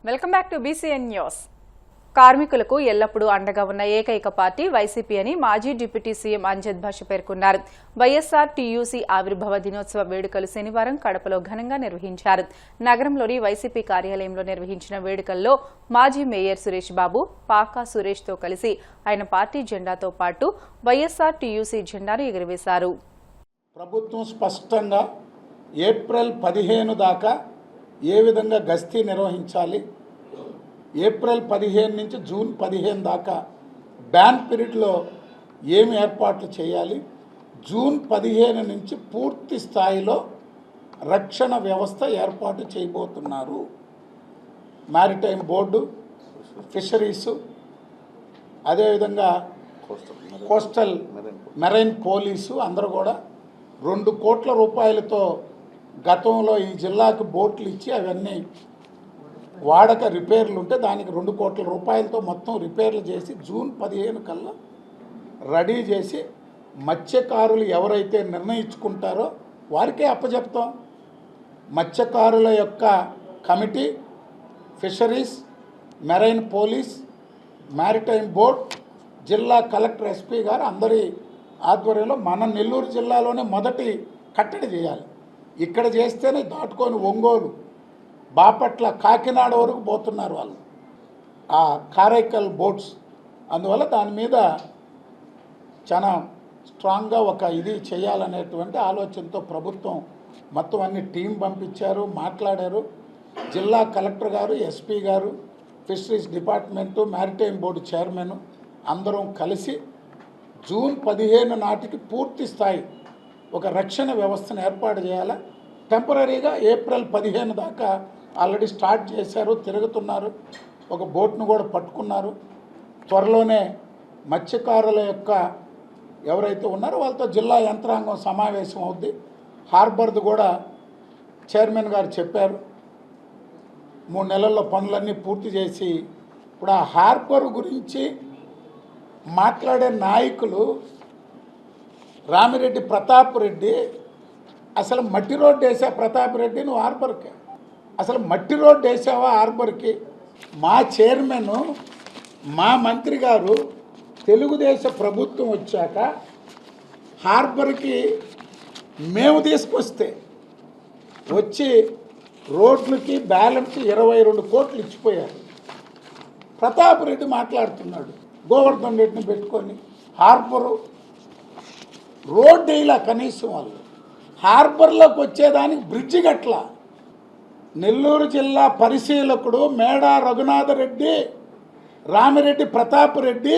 Welcome back to BCN news. కార్మికులకు ఎల్లప్పుడూ అండగా ఉన్న ఏకైక పార్టీ వైసీపీ అని మాజీ డిప్యూటీ సీఎం అంజద్ భాష పేర్కొన్నారు. వైఎస్ఆర్ టీయూసీ ఆవిర్భావ దినోత్సవ వేడుకలు శనివారం కడపలో ఘనంగా నిర్వహించారు. నగరంలోని వైసీపీ కార్యాలయంలో నిర్వహించిన వేడుకల్లో మాజీ మేయర్ సురేష్ బాబు, పాకా సురేష్తో కలిసి ఆయన పార్టీ జెండాతో పాటు వైఎస్ఆర్ టీయూసీ జెండాను ఎగురవేశారు. ప్రభుత్వం స్పష్టంగా ఏప్రిల్ 15 దాకా ఏ విధంగా గస్తీ నిర్వహించాలి, ఏప్రిల్ 15 నుంచి జూన్ 15 దాకా బ్యాన్ పీరియడ్లో ఏమి ఏర్పాట్లు చేయాలి, జూన్ 15 నుంచి పూర్తి స్థాయిలో రక్షణ వ్యవస్థ ఏర్పాటు చేయబోతున్నారు. మ్యారిటైమ్ బోర్డు, ఫిషరీసు, అదేవిధంగా కోస్టల్ మెరైన్ పోలీసు అందరూ కూడా 2 కోట్ల రూపాయలతో గతంలో ఈ జిల్లాకు బోట్లు ఇచ్చి అవన్నీ వాడక రిపేర్లు ఉంటే దానికి 2 కోట్ల రూపాయలతో మొత్తం రిపేర్లు చేసి జూన్ 15 కల్లా రెడీ చేసి మత్స్యకారులు ఎవరైతే నిర్ణయించుకుంటారో వారికే అప్పచెప్తాం. మత్స్యకారుల యొక్క committee, fisheries, marine police, maritime board, జిల్లా కలెక్టర్, ఎస్పీ గారు అందరి ఆధ్వర్యంలో మన నెల్లూరు జిల్లాలోనే మొదటి కట్టడి చేయాలి. ఇక్కడ చేస్తేనే దాటుకొని ఒంగోలు, బాపట్ల, కాకినాడ వరకు పోతున్నారు వాళ్ళు ఆ కారైకల్ బోట్స్. అందువల్ల దాని మీద చాలా స్ట్రాంగ్గా ఒక ఇది చేయాలనేటువంటి ఆలోచనతో ప్రభుత్వం మొత్తం అన్ని టీం పంపించారు, మాట్లాడారు. జిల్లా కలెక్టర్ గారు, ఎస్పీ గారు, fisheries department, maritime board chairman అందరం కలిసి జూన్ 15 నాటికి పూర్తి స్థాయి ఒక రక్షణ వ్యవస్థను ఏర్పాటు చేయాలి. టెంపరీగా ఏప్రిల్ 15 దాకా ఆల్రెడీ స్టార్ట్ చేశారు, తిరుగుతున్నారు. ఒక బోట్ను కూడా పట్టుకున్నారు. త్వరలోనే మత్స్యకారుల యొక్క ఎవరైతే ఉన్నారో వాళ్ళతో జిల్లా యంత్రాంగం సమావేశం అవుద్ది. హార్బర్ది కూడా చైర్మన్ గారు చెప్పారు 3 నెలల్లో పనులన్నీ పూర్తి చేసి. ఇప్పుడు ఆ హార్బర్ గురించి మాట్లాడే నాయకులు రామిరెడ్డి ప్రతాప్ రెడ్డి అసలు మట్టి రోడ్డు వేసా ప్రతాప్ రెడ్డి నువ్వు హార్బర్కి, అసలు మట్టి రోడ్డు వేసావా హార్బర్కి? మా చైర్మన్, మా మంత్రి గారు తెలుగుదేశ ప్రభుత్వం వచ్చాక హార్బర్కి మేము తీసుకొస్తే వచ్చి రోడ్లకి బ్యాలెన్స్ 22 కోట్లు ఇచ్చిపోయారు. ప్రతాప్ రెడ్డి మాట్లాడుతున్నాడు గోవర్ధన్ రెడ్డిని పెట్టుకొని హార్బరు రోడ్డు ఇలా కనీసం వాళ్ళు హార్బర్లోకి వచ్చేదానికి బ్రిడ్జి గట్ల. నెల్లూరు జిల్లా పరిశీలకుడు మేడా రఘునాథరెడ్డి, రామిరెడ్డి ప్రతాప్ రెడ్డి,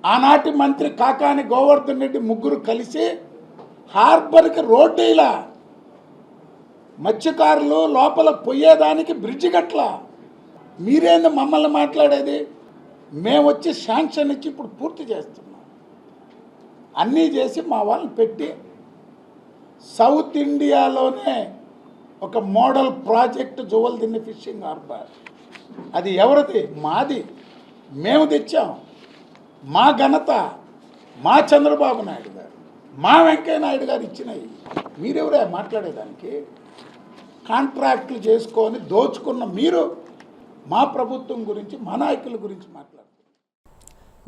ఆనాటి మంత్రి కాకాని గోవర్ధన్ రెడ్డి ముగ్గురు కలిసి హార్బర్కి రోడ్డు ఇలా మత్స్యకారులు లోపల పోయేదానికి బ్రిడ్జి గట్ల. మీరేంది మమ్మల్ని మాట్లాడేది? మేము వచ్చి శాంక్షన్ ఇచ్చి ఇప్పుడు పూర్తి చేస్తున్నాం. అన్నీ చేసి మా వాళ్ళని పెట్టి సౌత్ ఇండియాలోనే ఒక మోడల్ ప్రాజెక్ట్ జువల్దిన్ని ఫిషింగ్ హార్బర్. అది ఎవరిది? మాది. మేము తెచ్చాం. మా ఘనత, మా చంద్రబాబు నాయుడు గారు, మా వెంకయ్య నాయుడు గారు ఇచ్చినవి. మీరెవరే మాట్లాడేదానికి? కాంట్రాక్టులు చేసుకొని దోచుకున్న మీరు మా ప్రభుత్వం గురించి, మా నాయకుల గురించి మాట్లాడారు.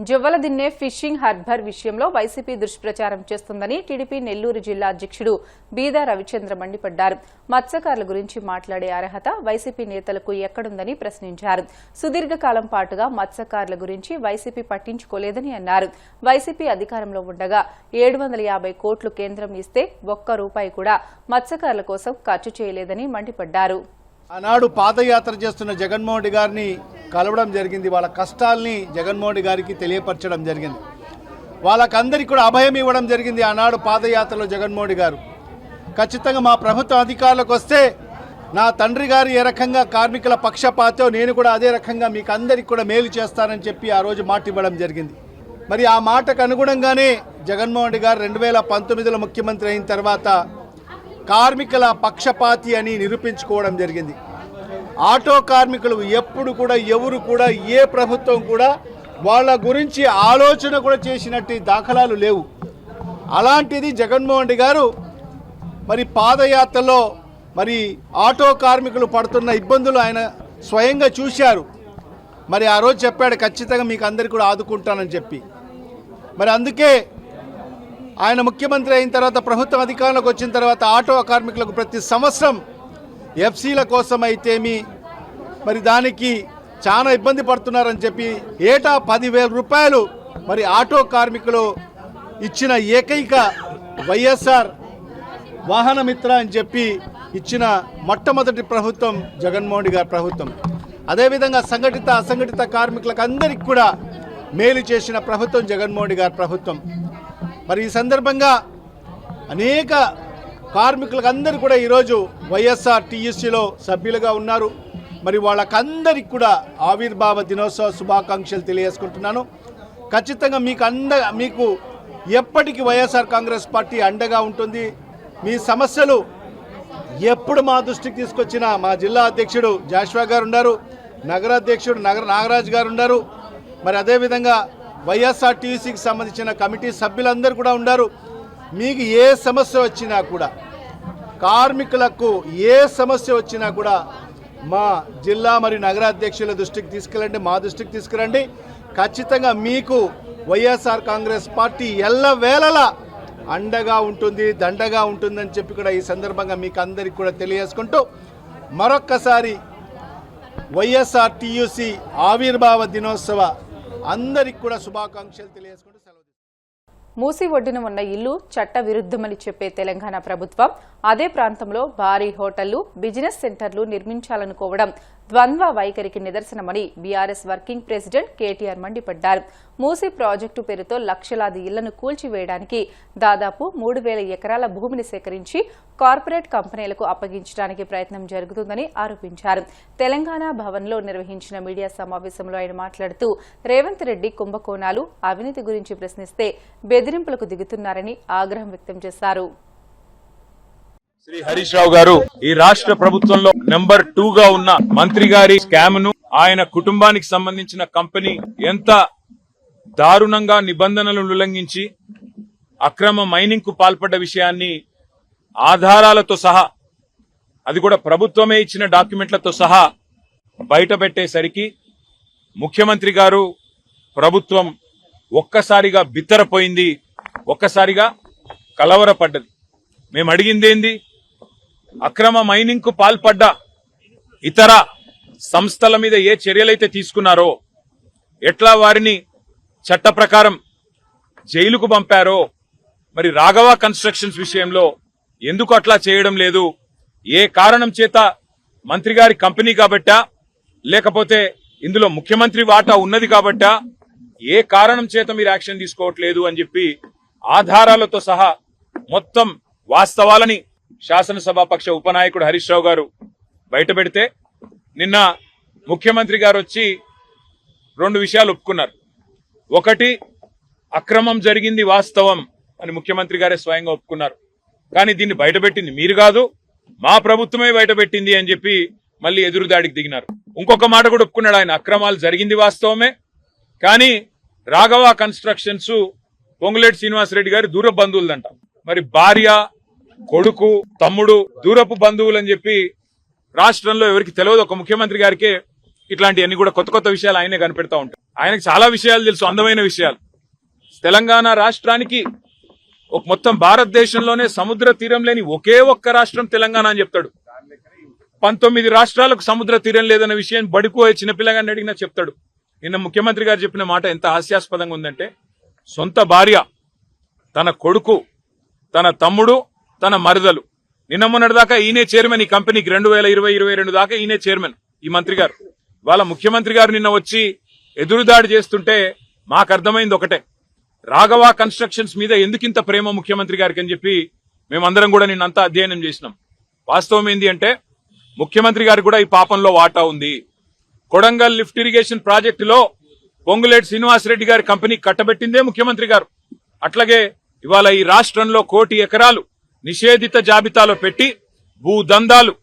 జువ్వలదిన్నె ఫిషింగ్ హార్బర్ విషయంలో వైసీపీ దుష్ప్రచారం చేస్తుందని టీడీపీ నెల్లూరు జిల్లా అధ్యక్షుడు బీదా రవిచంద్ర మండిపడ్డారు. మత్స్యకారుల గురించి మాట్లాడే అర్హత వైసీపీ నేతలకు ఎక్కడుందని ప్రశ్నించారు. సుదీర్ఘకాలం పాటుగా మత్స్యకారుల గురించి వైసీపీ పట్టించుకోలేదని అన్నారు. వైసీపీ అధికారంలో ఉండగా 750 కోట్లు కేంద్రం ఇస్తే ఒక్క రూపాయి కూడా మత్స్యకారుల కోసం ఖర్చు చేయలేదని మండిపడ్డారు. ఆనాడు పాదయాత్ర చేస్తున్న జగన్మోహన్ రెడ్డి గారిని కలవడం జరిగింది. వాళ్ళ కష్టాల్ని జగన్మోహన్ రెడ్డి గారికి తెలియపరచడం జరిగింది. వాళ్ళకందరికీ కూడా అభయం ఇవ్వడం జరిగింది. ఆనాడు పాదయాత్రలో జగన్మోహన్ రెడ్డి గారు ఖచ్చితంగా మా ప్రభుత్వం అధికారులకు వస్తే నా తండ్రి గారు ఏ రకంగా కార్మికుల పక్షపాతో నేను కూడా అదే రకంగా మీకు అందరికీ కూడా మేలు చేస్తానని చెప్పి ఆ రోజు మాట ఇవ్వడం జరిగింది. మరి ఆ మాటకు అనుగుణంగానే జగన్మోహన్ రెడ్డి గారు 2019లో ముఖ్యమంత్రి అయిన తర్వాత కార్మికుల పక్షపాతి అని నిరూపించుకోవడం జరిగింది. ఆటో కార్మికులు ఎప్పుడు కూడా ఎవరు కూడా ఏ ప్రభుత్వం కూడా వాళ్ళ గురించి ఆలోచన కూడా చేసినట్టు దాఖలాలు లేవు. అలాంటిది జగన్మోహన్ రెడ్డి గారు మరి పాదయాత్రలో మరి ఆటో కార్మికులు పడుతున్న ఇబ్బందులు ఆయన స్వయంగా చూశారు. మరి ఆ రోజు చెప్పాడు ఖచ్చితంగా మీకు అందరికీ కూడా ఆదుకుంటానని చెప్పి. మరి అందుకే ఆయన ముఖ్యమంత్రి అయిన తర్వాత ప్రభుత్వం అధికారంలోకి వచ్చిన తర్వాత ఆటో కార్మికులకు ప్రతి సంవత్సరం ఎఫ్సీల కోసం అయితేమి మరి దానికి చాలా ఇబ్బంది పడుతున్నారని చెప్పి ఏటా 10,000 రూపాయలు మరి ఆటో కార్మికులు ఇచ్చిన ఏకైక వైఎస్ఆర్ వాహనమిత్ర అని చెప్పి ఇచ్చిన మొట్టమొదటి ప్రభుత్వం జగన్మోహన్ రెడ్డి గారి ప్రభుత్వం. అదేవిధంగా సంఘటిత అసంఘటిత కార్మికులకు అందరికీ కూడా మేలు చేసిన ప్రభుత్వం జగన్మోహన్ రెడ్డి గారి ప్రభుత్వం. మరి ఈ సందర్భంగా అనేక కార్మికులకు అందరూ కూడా ఈరోజు వైఎస్ఆర్ టీయూసీలో సభ్యులుగా ఉన్నారు. మరి వాళ్ళకందరికీ కూడా ఆవిర్భావ దినోత్సవ శుభాకాంక్షలు తెలియజేసుకుంటున్నాను. ఖచ్చితంగా మీకు ఎప్పటికీ వైఎస్ఆర్ కాంగ్రెస్ పార్టీ అండగా ఉంటుంది. మీ సమస్యలు ఎప్పుడు మా దృష్టికి తీసుకొచ్చిన మా జిల్లా అధ్యక్షుడు జాషువా గారు ఉన్నారు, నగర అధ్యక్షుడు నాగరాజు గారు ఉన్నారు. మరి అదేవిధంగా వైఎస్ఆర్ టీయూసీకి సంబంధించిన కమిటీ సభ్యులందరూ కూడా ఉన్నారు. మీకు ఏ సమస్య వచ్చినా కూడా, కార్మికులకు ఏ సమస్య వచ్చినా కూడా మా జిల్లా మరియు నగర అధ్యక్షుల దృష్టికి తీసుకెళ్ళండి, మా దృష్టికి తీసుకురండి. ఖచ్చితంగా మీకు వైఎస్ఆర్ కాంగ్రెస్ పార్టీ ఎల్లవేళలా అండగా ఉంటుంది, దండగా ఉంటుందని చెప్పి కూడా ఈ సందర్భంగా మీకు అందరికీ కూడా తెలియజేసుకుంటూ మరొక్కసారి వైఎస్ఆర్ టీయూసీ ఆవిర్భావ దినోత్సవ అందరికి కూడా శుభాకాంక్షలు తెలియజేసుకుంటూ సెలవు. మూసి ఒడ్డున ఉన్న ఇల్లు చట్ట విరుద్ధమని చెప్పే తెలంగాణ ప్రభుత్వం అదే ప్రాంతంలో భారీ హోటళ్లు, బిజినెస్ సెంటర్లు నిర్మించాలనుకోవడం ద్వంద్వ వైఖరికి నిదర్శనమని బీఆర్ఎస్ వర్కింగ్ ప్రెసిడెంట్ కేటీఆర్ మండిపడ్డారు. మూసి ప్రాజెక్టు పేరుతో లక్షలాది ఇళ్లను కూల్చివేయడానికి దాదాపు 3,000 ఎకరాల భూమిని సేకరించి కార్పొరేట్ కంపెనీలకు అప్పగించడానికి ప్రయత్నం జరుగుతుందని ఆరోపించారు. తెలంగాణ భవన్లో నిర్వహించిన మీడియా సమావేశంలో ఆయన మాట్లాడుతూ రేవంత్ రెడ్డి కుంభకోణాలు, అవినీతి గురించి ప్రశ్నిస్తే బెదిరింపులకు దిగుతున్నారని ఆగ్రహం వ్యక్తం చేశారు. శ్రీ హరీష్ రావు గారు ఈ రాష్ట్ర ప్రభుత్వంలో నెంబర్ 2 గా ఉన్న మంత్రి గారి స్కామ్ ను, ఆయన కుటుంబానికి సంబంధించిన కంపెనీ ఎంత దారుణంగా నిబంధనలను ఉల్లంఘించి అక్రమ మైనింగ్ కు పాల్పడ్డ విషయాన్ని ఆధారాలతో సహా, అది కూడా ప్రభుత్వమే ఇచ్చిన డాక్యుమెంట్లతో సహా బయటపెట్టేసరికి ముఖ్యమంత్రి గారు, ప్రభుత్వం ఒక్కసారిగా బిత్తరపోయింది, ఒక్కసారిగా కలవరపడ్డది. మేము అడిగిందేంది? అక్రమ మైనింగ్ కు పాల్పడ్డ ఇతర సంస్థల మీద ఏ చర్యలైతే తీసుకున్నారో, ఎట్లా వారిని చట్ట ప్రకారం జైలుకు పంపారో, మరి రాఘవ కన్స్ట్రక్షన్స్ విషయంలో ఎందుకు అట్లా చేయడం లేదు? ఏ కారణం చేత? మంత్రి గారి కంపెనీ కాబట్టా, లేకపోతే ఇందులో ముఖ్యమంత్రి వాటా ఉన్నది కాబట్టా? ఏ కారణం చేత మీరు యాక్షన్ తీసుకోవట్లేదు అని చెప్పి ఆధారాలతో సహా మొత్తం వాస్తవాలని శాసనసభాపక్ష ఉపనాయకుడు హరీష్ రావు గారు బయటపెడితే, నిన్న ముఖ్యమంత్రి గారు వచ్చి 2 విషయాలు ఒప్పుకున్నారు. ఒకటి, అక్రమం జరిగింది వాస్తవం అని ముఖ్యమంత్రి గారే స్వయంగా ఒప్పుకున్నారు. కానీ దీన్ని బయటపెట్టింది మీరు కాదు, మా ప్రభుత్వమే బయటపెట్టింది అని చెప్పి మళ్ళీ ఎదురుదాడికి దిగినారు. ఇంకొక మాట కూడా ఒప్పుకున్నాడు ఆయన, అక్రమాలు జరిగింది వాస్తవమే, కానీ రాఘవ కన్స్ట్రక్షన్స్ పొంగులేటి శ్రీనివాసరెడ్డి గారి దూర బంధువులంట. మరి భార్య, కొడుకు, తమ్ముడు దూరపు బంధువులు అని చెప్పి రాష్ట్రంలో ఎవరికి తెలియదు, ఒక ముఖ్యమంత్రి గారికే ఇట్లాంటివన్నీ కూడా కొత్త కొత్త విషయాలు ఆయనే కనిపెడతా ఉంటారు. ఆయనకు చాలా విషయాలు తెలుసు, అందమైన విషయాలు. తెలంగాణ రాష్ట్రానికి మొత్తం భారతదేశంలోనే సముద్ర తీరం లేని ఒకే ఒక్క రాష్ట్రం తెలంగాణ అని చెప్తాడు. 19 రాష్ట్రాలకు సముద్ర తీరం లేదన్న విషయం బడిపోయే చిన్నపిల్లగాన్ని అడిగినా చెప్తాడు. నిన్న ముఖ్యమంత్రి గారు చెప్పిన మాట ఎంత హాస్యాస్పదంగా ఉందంటే, సొంత భార్య, తన కొడుకు, తన తమ్ముడు, తన మరదలు, నిన్న మొన్నటిదాకా ఈయనే చైర్మన్ ఈ కంపెనీకి, 2020-22 దాకా ఈయనే చైర్మన్ ఈ మంత్రి గారు. వాళ్ళ ముఖ్యమంత్రి గారు నిన్న వచ్చి ఎదురుదాడి చేస్తుంటే మాకు అర్థమైంది ఒకటే, రాఘవ కన్స్ట్రక్షన్స్ మీద ఎందుకింత ప్రేమ ముఖ్యమంత్రి గారికి అని చెప్పి మేమందరం కూడా నిన్నంతా అధ్యయనం చేసినాం. వాస్తవం ఏంది అంటే, ముఖ్యమంత్రి గారికి కూడా ఈ పాపంలో వాటా ఉంది. కొడంగల్ లిఫ్ట్ ఇరిగేషన్ ప్రాజెక్టులో పొంగులేటి శ్రీనివాసరెడ్డి గారి కంపెనీ కట్టబెట్టిందే ముఖ్యమంత్రి గారు. అట్లాగే ఇవాళ ఈ రాష్ట్రంలో 1 కోటి ఎకరాలు నిషేధిత జాబితాలో పెట్టి భూదందాలు,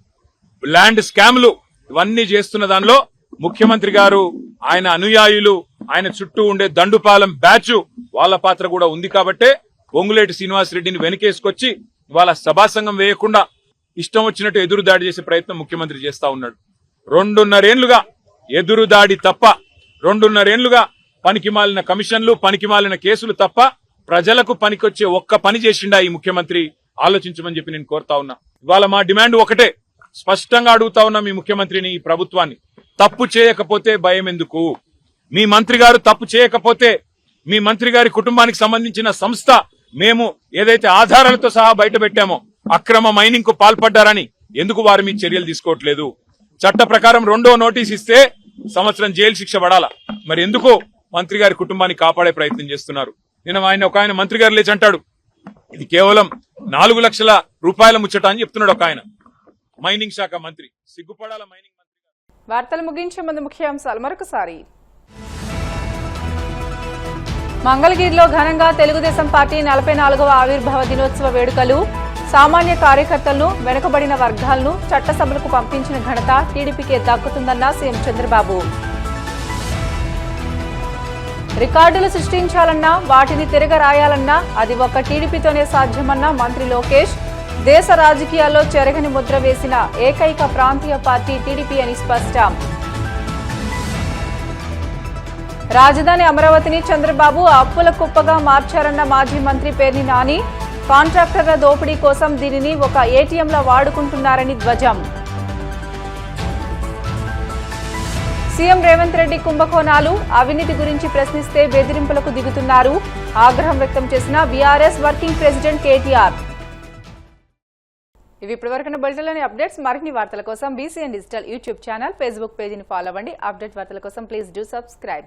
ల్యాండ్ స్కామ్లు ఇవన్నీ చేస్తున్న దానిలో ముఖ్యమంత్రి గారు, ఆయన అనుయాయులు, ఆయన చుట్టూ ఉండే దండుపాలెం బ్యాచ్ వాళ్ళ పాత్ర కూడా ఉంది. కాబట్టే పొంగులేటి శ్రీనివాసరెడ్డిని వెనకేసుకొచ్చి ఇవాళ సభాసంగం వేయకుండా ఇష్టం వచ్చినట్టు ఎదురుదాడి చేసే ప్రయత్నం ముఖ్యమంత్రి చేస్తా ఉన్నాడు. 2.5 ఏళ్లుగా ఎదురుదాడి తప్ప, 2.5 ఏళ్లుగా పనికిమాలిన కమిషన్లు, పనికిమాలిన కేసులు తప్ప ప్రజలకు పనికొచ్చే ఒక్క పని చేసిండా ఈ ముఖ్యమంత్రి? ఆలోచించమని చెప్పి నేను కోరుతా ఉన్నా. ఇవాళ మా డిమాండ్ ఒకటే, స్పష్టంగా అడుగుతా ఉన్నా మీ ముఖ్యమంత్రిని, ఈ ప్రభుత్వాన్ని, తప్పు చేయకపోతే భయం ఎందుకు? మీ మంత్రి గారు తప్పు చేయకపోతే, మీ మంత్రి గారి కుటుంబానికి సంబంధించిన సంస్థ మేము ఏదైతే ఆధారాలతో సహా బయట పెట్టామో అక్రమ మైనింగ్ కు పాల్పడ్డారని ఎందుకు వారి మీద చర్యలు తీసుకోవట్లేదు? చట్ట ప్రకారం 2వ నోటీస్ ఇస్తే సంవత్సరం జైలు శిక్ష పడాలా, మరి ఎందుకు మంత్రి గారి కుటుంబాన్ని కాపాడే ప్రయత్నం చేస్తున్నారు? నిన్న ఒక ఆయన మంత్రి గారు లేచి అంటాడు, ఇది కేవలం 4 లక్షల రూపాయల ముచ్చట అని చెప్తున్నాడు ఒక ఆయన, మైనింగ్ శాఖ మంత్రి. సిగ్గుపడాల మైనింగ్ మంత్రి. వార్తలు ముగించే ముందు ముఖ్యాంశాలు మరొకసారి. మంగళగిరిలో ఘనంగా తెలుగుదేశం పార్టీ 44వ ఆవిర్భావ దినోత్సవ వేడుకలు. సామాన్య కార్యకర్తలను, వెనుకబడిన వర్గాలను చట్టసభలకు పంపించిన ఘనత టీడీపీకే దక్కుతుందన్న సీఎం చంద్రబాబు. రికార్డులు సృష్టించాలన్నా, వాటిని తిరగరాయాలన్నా అది ఒక్క టీడీపీతోనే సాధ్యమన్న మంత్రి లోకేష్. దేశ రాజకీయాల్లో చెరగని ముద్ర వేసిన ఏకైక ప్రాంతీయ పార్టీ టీడీపీ అని స్పష్టం. రాజధాని అమరావతిని చంద్రబాబు అప్పుల కుప్పగా మార్చారన్న మాజీ మంత్రి పేర్ని నాని. కాంట్రాక్టర్ల దోపిడీ కోసం దీనిని ఒక ఏటీఎంలా వాడుకుంటున్నారని ధ్వజం. సీఎం రేవంత్ రెడ్డి కుంభకోణాలు, అవినీతి గురించి ప్రశ్నిస్తే బెదిరింపులకు దిగుతున్నారు. ఆగ్రహం వ్యక్తం చేసిన బీఆర్ఎస్ వర్కింగ్ ప్రెసిడెంట్ కేటీఆర్. ఇవి ఇప్పటివరకు బులెటిన్లోని అప్డేట్స్. మరిన్ని వార్తల కోసం BCN digital YouTube channel, Facebook పేజీని ఫాలో అవ్వండి. అప్డేట్ వార్తల కోసం ప్లీజ్ డూ సబ్స్క్రైబ్.